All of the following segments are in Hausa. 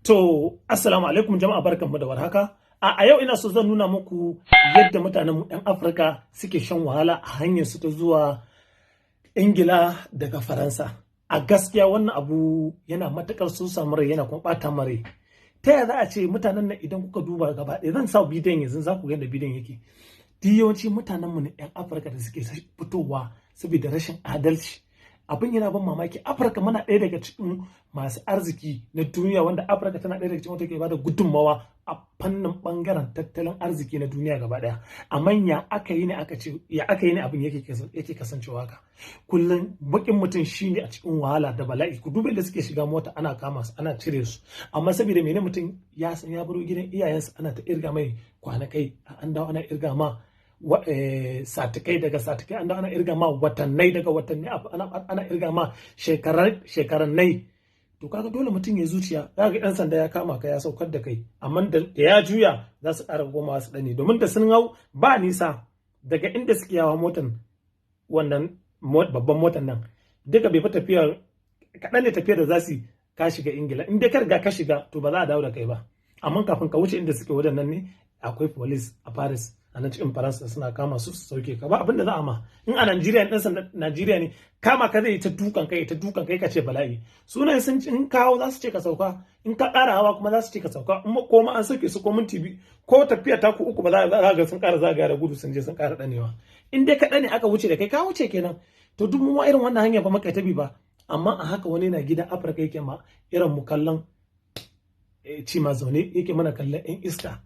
To, Assalamu alaikum jama'a barkanmu da warhaka. A yau ina so zan nuna muku yadda mutanen 'yan Afirka suke shan wahala a hanyar su ta zuwa Ingila daga Faransa. A gaskiya wannan abu yana matukar so samu rai yana kuma bata mare. Ta yaya za a ce mutanen nan idan kuka duba gaba ɗaya zan sa bidiyon yanzu za ku ga yadda bidiyon yake. Yawanci mutanenmu na 'yan Afirka da suke fitowa saboda rashin adalci. Abin yana ban mamaki. Afirka muna ɗaya daga cikin masu arziki na duniya, wanda Afirka tana ɗaya daga cikin wata ke bada gudunmawa a fannin bangaren tattalin arziki na duniya gaba ɗaya. Amma ya aka yi ne abin yake kasancewa haka. Kullum bakin mutum shine a cikin wahala da bala'i. Ku duba da suke shiga mota ana kama su ana cire su, amma saboda mene mutum ya san ya baro gidan iyayensa ana ta irga mai kwanakai, an dawo ana irga ma satikai, daga satikai an da ana irga ma watannai, daga watanni ana irga ma shekarannai. To kaga dole mutum ya zuciya. Za ga ɗan sanda ya kama ka ya saukar da kai, amma da ya juya za su ƙara goma su ɗani, domin da sun hau ba nisa daga inda suke yawa motan, wannan babban motan nan duka bai fi tafiyar kaɗan ne tafiyar da za su ka shiga Ingila. In dai ka riga ka shiga to ba za a dawo da kai ba, amma kafin ka wuce inda suke wajen nan ne akwai police a Paris, a nan cikin Faransa suna kama su sauke ka. Ba abin da za a ma. In a Najeriya ɗan sanda Najeriya ne kama ka zai ta dukan kai ka ce bala'i. Sunan sun in kawo za su ce ka sauka, in ka ƙara hawa kuma za su ce ka sauka, in ko ma an sauke su ko minti biyu ko tafiya ta ku uku ba za ga sun ƙara zagaya da gudu sun je sun ƙara ɗanewa. In dai ka ɗane aka wuce da kai ka wuce kenan. To duk mu irin wannan hanya ba maka tabi ba, amma a haka wani na gidan Afirka yake ma irin mu kallon ci ma zaune, yake mana kallon 'yan iska.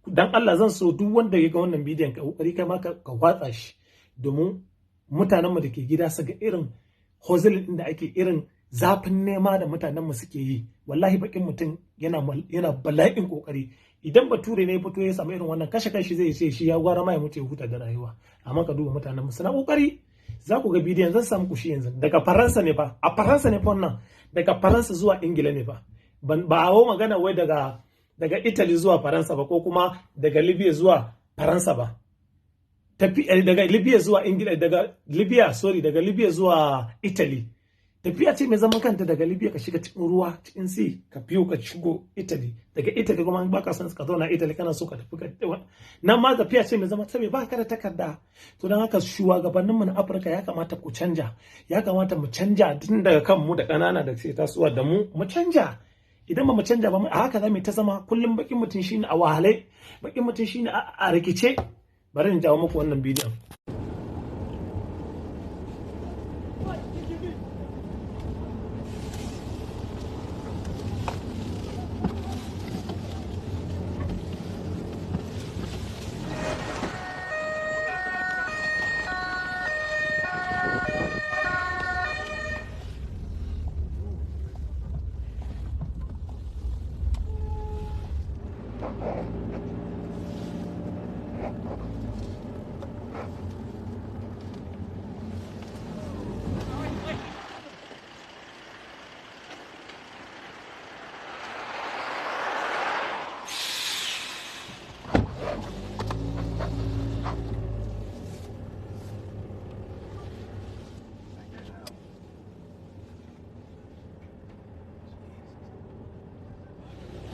Dan Allah zan so duk wanda ya ga wannan bidiyon ka kokari kai ma ka watsa shi, domin mutanenmu da ke gida su ga irin hozilin din da ake, irin zafin nema da mutanenmu suke yi. Wallahi bakin mutum yana bala'in kokari. Idan bature ne ya fito ya samu irin wannan kashe kanshi zai ce shi ya gwara ma ya mutu ya huta da rayuwa. Amma ka duba mutanenmu suna kokari. Za ku ga bidiyon zan samu ku shi yanzu. Daga Faransa ne fa, a Faransa ne fa wannan, daga Faransa zuwa Ingila ne fa. Ba hawo magana wai daga Italy zuwa Faransa ba, ko kuma daga Libya zuwa Faransa ba. Daga Libya zuwa Ingila, daga Libya zuwa Italy. Tafiya ce mai zaman kanta. Daga Libya ka shiga cikin ruwa, cikin sea, ka fiyo ka shigo Italy. Daga Italy kuma ba ka son ka zauna Italy, kana so ka tafi nan ma tafiya ce mai zaman kanta, ba ka da takarda. To don haka shugabanninmu na Afirka ya kamata ku canja. Ya kamata mu canja tun daga kanmu da ƙanana da ke tasowa da mu canja. Idan ba mu canja ba a haka za mu ta zama kullum bakin mutum shine a wahalai, bakin mutum shine a rikice. Bari in jawo muku wannan bidiyon.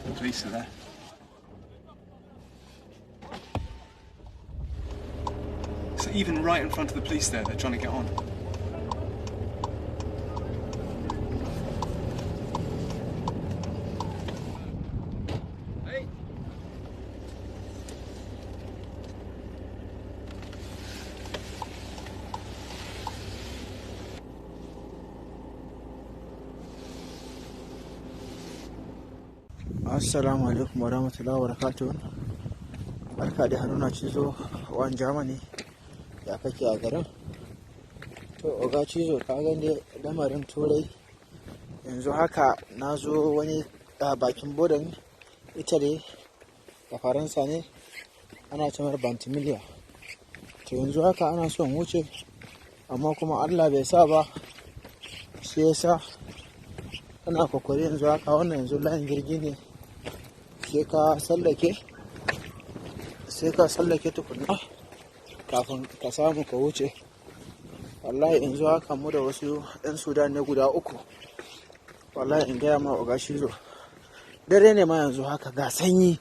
The police are there. So even right in front of the police there, they're trying to get on. Hey. Assalamu alaikum wa rahmatullahi wa barakatuh. Barka da Haruna Cizo wan Germany. Ya kake a garin? To oga Cizo, ka gani lamarin turai yanzu haka na zo wani bakin bodan Italy da Faransa ne, ana cimar Bantimiglia. To yanzu haka ana son wuce, amma kuma Allah bai sa ba, shi yasa ana kokari yanzu haka. Wannan yanzu layin jirgi ne, sai ka sallake tukunna kafin ka samu ka wuce. Wallahi yanzu haka mu da wasu 'yan Sudan ne guda uku. Wallahi in gaya ma oga Cizo, dare ne ma yanzu haka ga sanyi,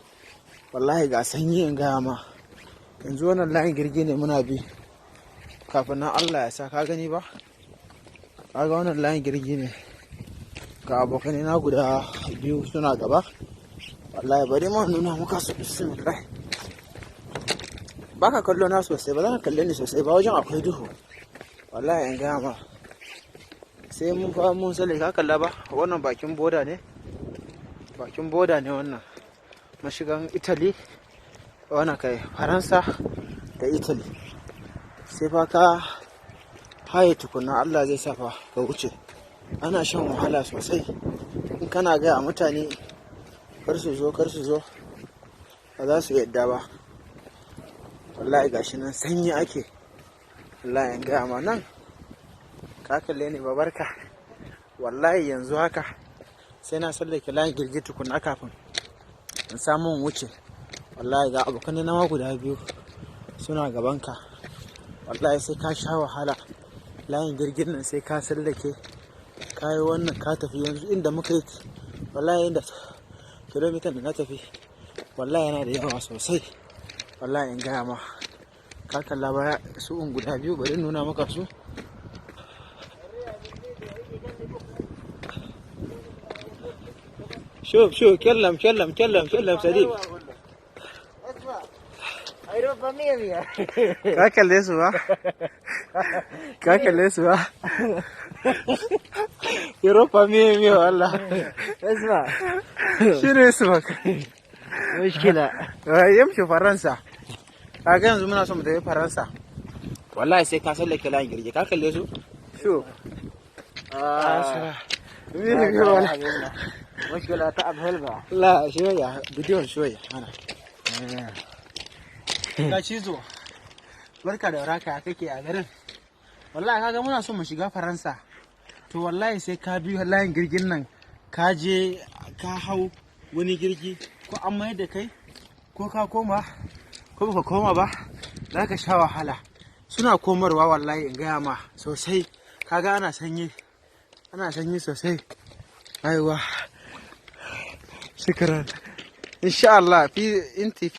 wallahi ga sanyi in gaya ma. Yanzu wannan layin jirgi ne muna bi kafin nan Allah ya sa ka gani ba, kaga wannan layin jirgi ne, ga abokanai na guda biyu suna gaba. Wallahi bari ma nuna muka su bismillah. Baka kallo na sosai, ba za ka kalle ni sosai ba, wajen akwai duhu. Wallahi in gaya ma, sai mun fa mun sale ka kalla ba, wannan bakin boda ne, bakin boda ne wannan, mashigan Italy, wannan kai Faransa da Italy. Sai fa ka haye tukuna Allah zai sa fa ka wuce. Ana shan wahala sosai in kana gaya mutane kar su zo ba za su yadda ba. Wallahi gashi nan sanyi ake, wallahi in gaya ma nan ka kalle ni babarka. Wallahi yanzu haka sai na sallake layin girgi tukuna kafin in samu wuce. Wallahi ga abokan na guda biyu suna gabanka, wallahi sai ka sha wahala. Layin girgin nan sai ka sallake, ka yi wannan ka tafi. Yanzu inda muka yi, wallahi inda kilomitan da na tafi, wallahi yana da yawa sosai. Wallahi in gaya ma, ka kalla baya su guda biyu, bari nuna maka su. شوف كلم سديد Europa mia. كاكل اسمع اوروبا مية والله. اسمع شنو اسمك؟ مشكلة يمشي فرنسا. kaga yanzu muna so mu tafi Faransa, wallahi sai ka sallake layin girgi. Ka kalle su شوف مشكلة تعب هلبة. لا شوية بدون شوية أنا ga cizo. Barka da warhaka, kake a garin? Wallahi kaga muna so mu shiga Faransa, to wallahi sai ka biyo layin girgin nan, ka je ka hau wani girgi, ko an mai da kai ko ka koma ko baka koma ba, za ka sha wahala. Suna komarwa wallahi in gaya ma sosai. Kaga ana sanyi sosai. Aiwa shukran. insha Allah fi inti